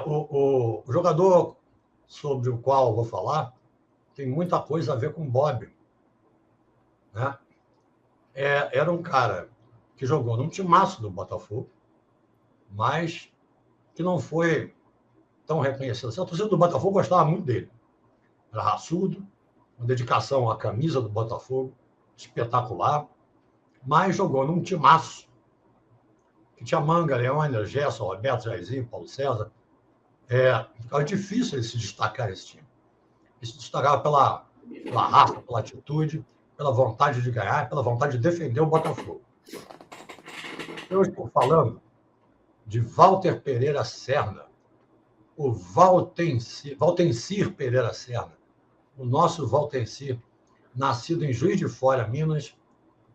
O jogador sobre o qual eu vou falar tem muita coisa a ver com o Bob, né? Era um cara que jogou num timaço do Botafogo, mas que não foi tão reconhecido. A torcida do Botafogo gostava muito dele. Era raçudo, uma dedicação à camisa do Botafogo, espetacular, mas jogou num timaço que tinha Manga, Leônia, Gerson, Roberto, Jairzinho, Paulo César. Ficava difícil ele se destacar esse time. Ele se destacava pela raça, pela atitude, pela vontade de ganhar, pela vontade de defender o Botafogo. Eu estou falando de Walter Pereira Serna, o Valtencir Pereira Serna, o nosso Valtencir, nascido em Juiz de Fora, Minas,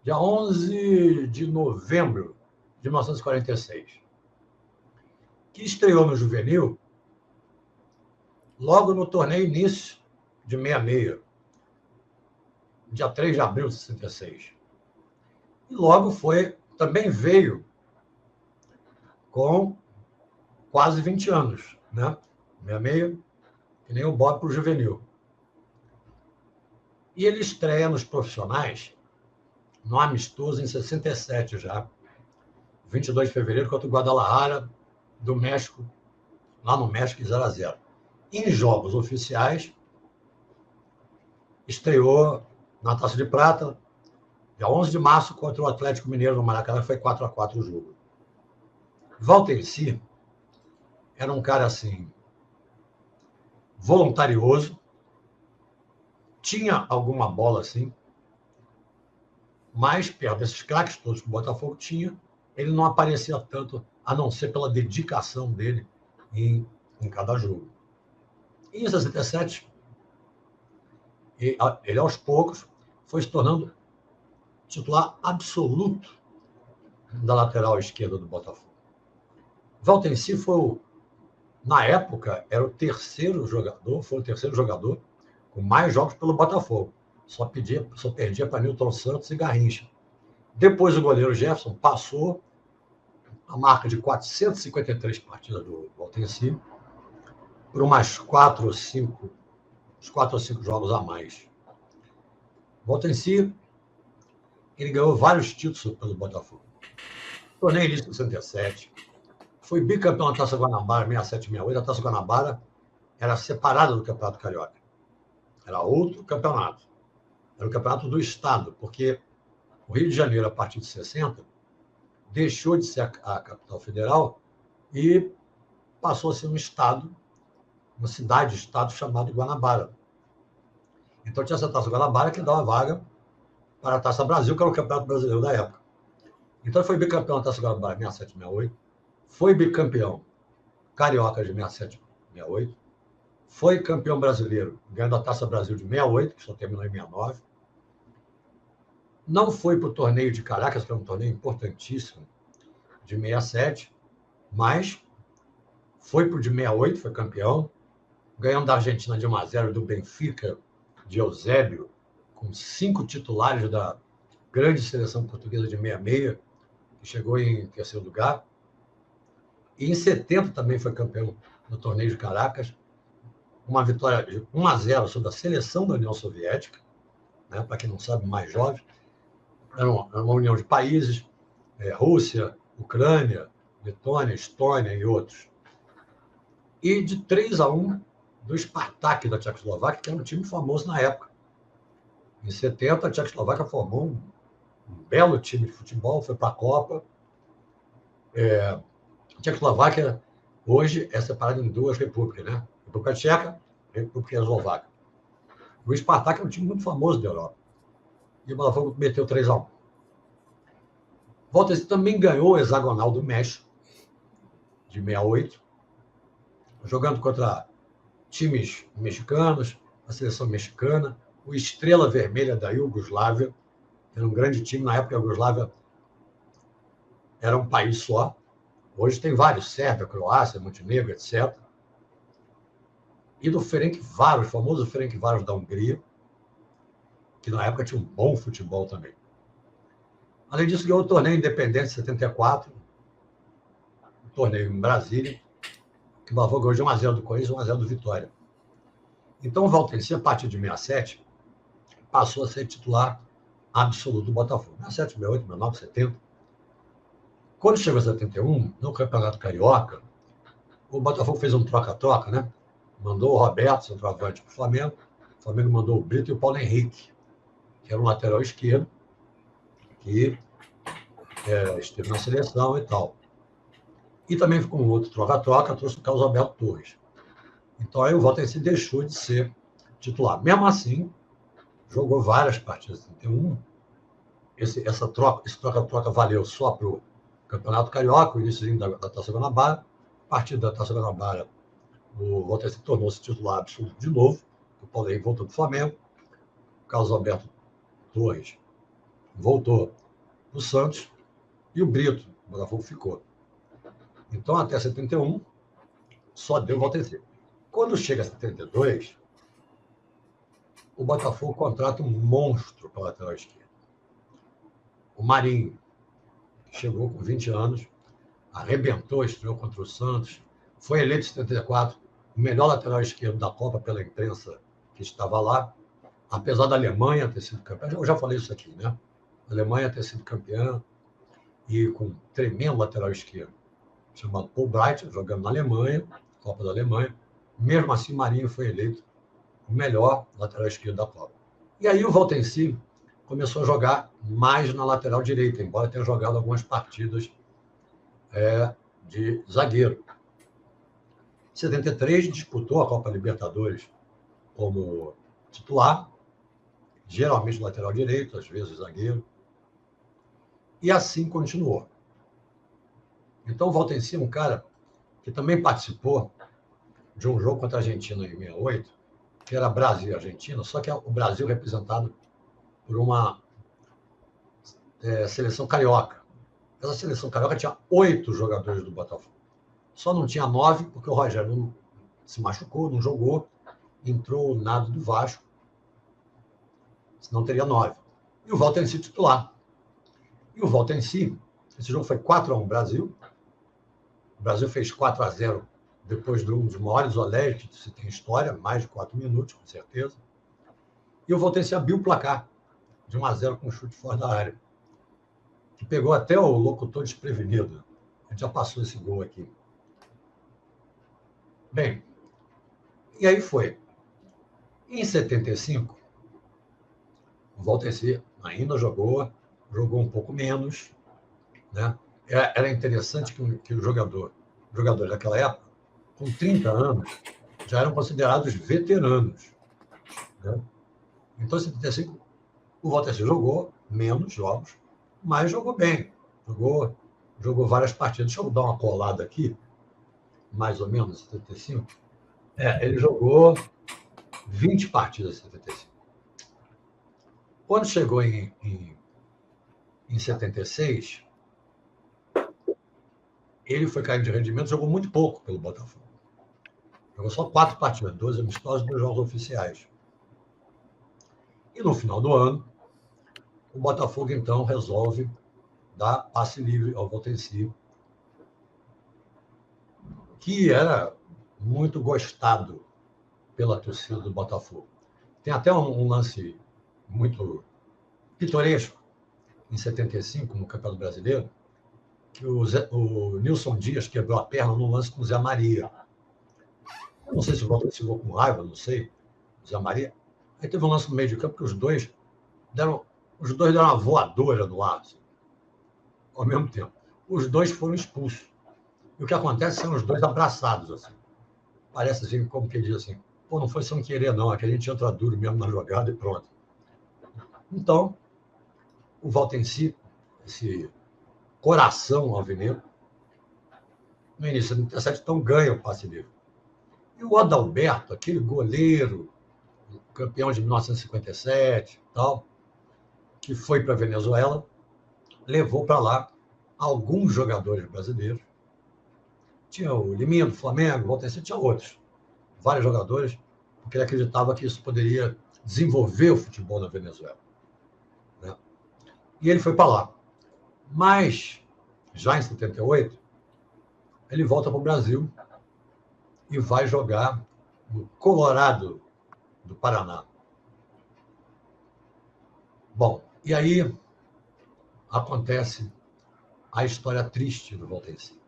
dia 11 de novembro de 1946, que estreou no Juvenil logo no torneio início de 66, dia 3 de abril de 66. E logo também veio com quase 20 anos, né? 66, que nem o Bob para o Juvenil. E ele estreia nos profissionais no amistoso em 67 já, 22 de fevereiro, contra o Guadalajara do México, lá no México, 0-0. Em jogos oficiais, estreou na Taça de Prata, dia 11 de março, contra o Atlético Mineiro no Maracanã, foi 4-4 o jogo. Valtencir era um cara assim, voluntarioso, tinha alguma bola assim, mas perto desses craques todos que o Botafogo tinha, ele não aparecia tanto, a não ser pela dedicação dele em cada jogo. E em 67, ele aos poucos foi se tornando titular absoluto da lateral esquerda do Botafogo. Valtencir na época, era o terceiro jogador com mais jogos pelo Botafogo. Só perdia para Nilton Santos e Garrincha. Depois o goleiro Jefferson passou a marca de 453 partidas do Valtencir por umas 4 ou 5 jogos a mais. O Valtencir, ele ganhou vários títulos pelo Botafogo. Torneio início de 67, foi bicampeão da Taça Guanabara, 67 e 68. A Taça Guanabara era separada do Campeonato Carioca. Era outro campeonato. Era o campeonato do Estado, porque o Rio de Janeiro, a partir de 60, deixou de ser a capital federal e passou a ser um estado, uma cidade-estado chamado Guanabara. Então tinha essa Taça Guanabara que dava vaga para a Taça Brasil, que era o Campeonato Brasileiro da época. Então foi bicampeão da Taça Guanabara 67 e 68, foi bicampeão carioca de 67 e 68, foi campeão brasileiro, ganhando a Taça Brasil de 68, que só terminou em 69. Não foi para o torneio de Caracas, que é um torneio importantíssimo, de 67, mas foi para o de 68, foi campeão, ganhando da Argentina de 1-0, do Benfica, de Eusébio, com 5 titulares da grande seleção portuguesa de 66, que chegou em terceiro lugar. E em 70 também foi campeão no torneio de Caracas, uma vitória de 1-0 sobre a seleção da União Soviética, né? Para quem não sabe, mais jovem. Era uma união de países, Rússia, Ucrânia, Letônia, Estônia e outros. E de 3-1 do Spartak da Tchecoslováquia, que era um time famoso na época. Em 70, a Tchecoslováquia formou um belo time de futebol, foi para a Copa. A Tchecoslováquia, hoje, é separada em 2 repúblicas, né? República Tcheca e República Eslovaca. O Spartak é um time muito famoso da Europa. E o Botafogo meteu 3-1. Valtencir também ganhou o hexagonal do México, de 68, jogando contra times mexicanos, a seleção mexicana, o Estrela Vermelha da Iugoslávia, que era um grande time. Na época, a Iugoslávia era um país só. Hoje tem vários, Sérvia, Croácia, Montenegro, etc. E do Ferencváros, o famoso Ferencváros da Hungria, que na época tinha um bom futebol também. Além disso, ganhou o torneio independente de 74, um torneio em Brasília, que o Botafogo ganhou de 1-0 do Corinthians e 1-0 do Vitória. Então, o Valtenci, a partir de 67, passou a ser titular absoluto do Botafogo. 67, 68, 69, 70. Quando chegou a 71, no Campeonato Carioca, o Botafogo fez um troca-troca, né? Mandou o Roberto, centroavante, para o Flamengo. O Flamengo mandou o Brito e o Paulo Henrique, que era um lateral esquerdo, que esteve na seleção e tal. E também com outro troca-troca, trouxe o Carlos Alberto Torres. Então aí o Valtenci deixou de ser titular. Mesmo assim, jogou várias partidas em 71. Esse troca-troca valeu só para o Campeonato Carioca, o início da Taça Guanabara. A partir da Taça Guanabara, o Valtenci tornou-se titular absoluto de novo. O Paulo Henrique voltou para o Flamengo. O Carlos Alberto Torres voltou para o Santos. E o Brito, o Botafogo, ficou. Então, até 71, só deu Valtenci. Quando chega a 72, o Botafogo contrata um monstro para a lateral esquerda. O Marinho, que chegou com 20 anos, arrebentou, estreou contra o Santos, foi eleito em 74 o melhor lateral esquerdo da Copa pela imprensa que estava lá, apesar da Alemanha ter sido campeã. Eu já falei isso aqui, né? A Alemanha ter sido campeã e com um tremendo lateral esquerdo, chamado Paul Breitner, jogando na Alemanha, Copa da Alemanha. Mesmo assim, Marinho foi eleito o melhor lateral esquerdo da Copa. E aí o Valtenci começou a jogar mais na lateral direita, embora tenha jogado algumas partidas de zagueiro. Em 73, disputou a Copa Libertadores como titular, geralmente lateral direito, às vezes zagueiro. E assim continuou. Então o Valtenci é um cara que também participou de um jogo contra a Argentina em 68, que era Brasil e Argentina, só que o Brasil representado por uma seleção carioca. Essa seleção carioca tinha 8 jogadores do Botafogo. Só não tinha 9, porque o Rogério não se machucou, não jogou, entrou o Nado do Vasco, senão teria 9. E o Valtenci titular. E o Valtenci, esse jogo foi 4-1 Brasil. O Brasil fez 4-0 depois de um dos maiores olés que se tem história, mais de 4 minutos, com certeza. E o Valtenci abriu o placar de 1-0 com um chute fora da área, que pegou até o locutor desprevenido. A gente já passou esse gol aqui. Bem, e aí foi. Em 75, o Valtenci ainda jogou um pouco menos, né? Era interessante que o jogador daquela época, com 30 anos, já eram considerados veteranos, né? Então, em 75, o Valtenci jogou menos jogos, mas jogou bem. Jogou várias partidas. Deixa eu dar uma colada aqui, mais ou menos, em 75. Ele jogou 20 partidas em 75. Quando chegou em 76, ele foi caindo de rendimento, jogou muito pouco pelo Botafogo. Jogou só 4 partidas, 2 amistosos e 2 jogos oficiais. E no final do ano, o Botafogo, então, resolve dar passe livre ao Valtenci, que era muito gostado pela torcida do Botafogo. Tem até um lance muito pitoresco, em 75, no Campeonato Brasileiro, que o Nilson Dias quebrou a perna num lance com o Zé Maria. Eu não sei se o Valtenci ficou com raiva, não sei, o Zé Maria. Aí teve um lance no meio de campo que os dois deram uma voadora no ar, assim, ao mesmo tempo. Os dois foram expulsos. E o que acontece são os dois abraçados, assim. Parece assim, como que diz assim, pô, não foi sem querer, não, é que a gente entra duro mesmo na jogada e pronto. Então, o Valtenci, esse coração alvinegro, no início de 37, então ganha o passe livre. E o Adalberto, aquele goleiro, campeão de 1957 e tal, que foi para a Venezuela, levou para lá alguns jogadores brasileiros. Tinha o Liminha do Flamengo, o Valtenci, tinha outros, vários jogadores, porque ele acreditava que isso poderia desenvolver o futebol na Venezuela, né? E ele foi para lá. Mas, já em 78, ele volta para o Brasil e vai jogar no Colorado do Paraná. Bom, e aí acontece a história triste do Valtenci.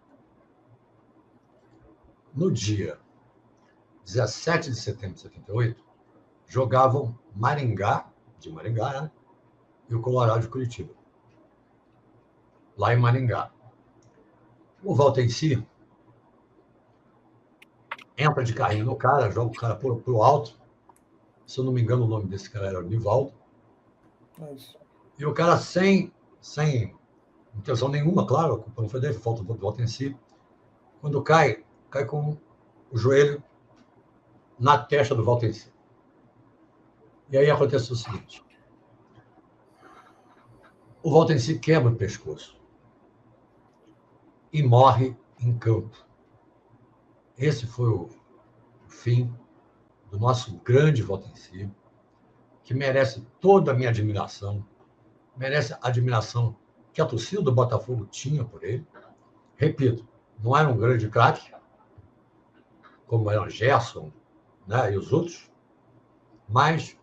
No dia 17 de setembro de 78, jogavam Maringá, de Maringá, né? E o Colorado de Curitiba, lá em Maringá. O Valtenci entra de carrinho no cara, joga o cara pro alto. Se eu não me engano, o nome desse cara era Nivaldo. E o cara, sem intenção nenhuma, claro, a culpa não foi dele, falta do Valtenci. Quando cai com o joelho na testa do Valtenci. E aí acontece o seguinte: o Valtenci quebra o pescoço e morre em campo. Esse foi o fim do nosso grande Valtenci, que merece toda a minha admiração, merece a admiração que a torcida do Botafogo tinha por ele. Repito, não era um grande craque, como era o Gerson, né, e os outros, mas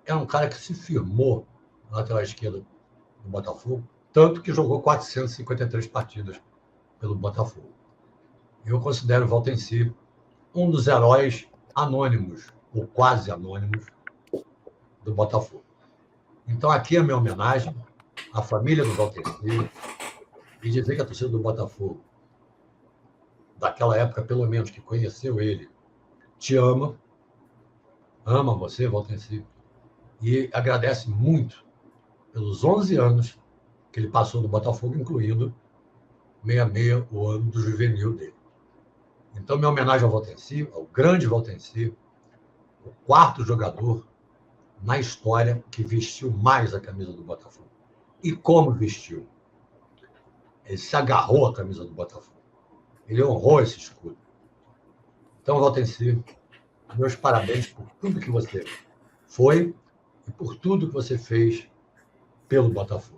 era um cara que se firmou na lateral esquerda do Botafogo, tanto que jogou 453 partidas pelo Botafogo. Eu considero o Valtenci um dos heróis anônimos, ou quase anônimos, do Botafogo. Então, aqui é a minha homenagem à família do Valtenci e dizer que a torcida do Botafogo, daquela época, pelo menos, que conheceu ele, te ama você, Valtenci, e agradece muito pelos 11 anos que ele passou no Botafogo, incluindo 66, o ano do juvenil dele. Então, minha homenagem ao Valtenci, ao grande Valtenci, o quarto jogador na história que vestiu mais a camisa do Botafogo. E como vestiu? Ele se agarrou à camisa do Botafogo. Ele honrou esse escudo. Então, Valtenci, meus parabéns por tudo que você foi e por tudo que você fez pelo Botafogo.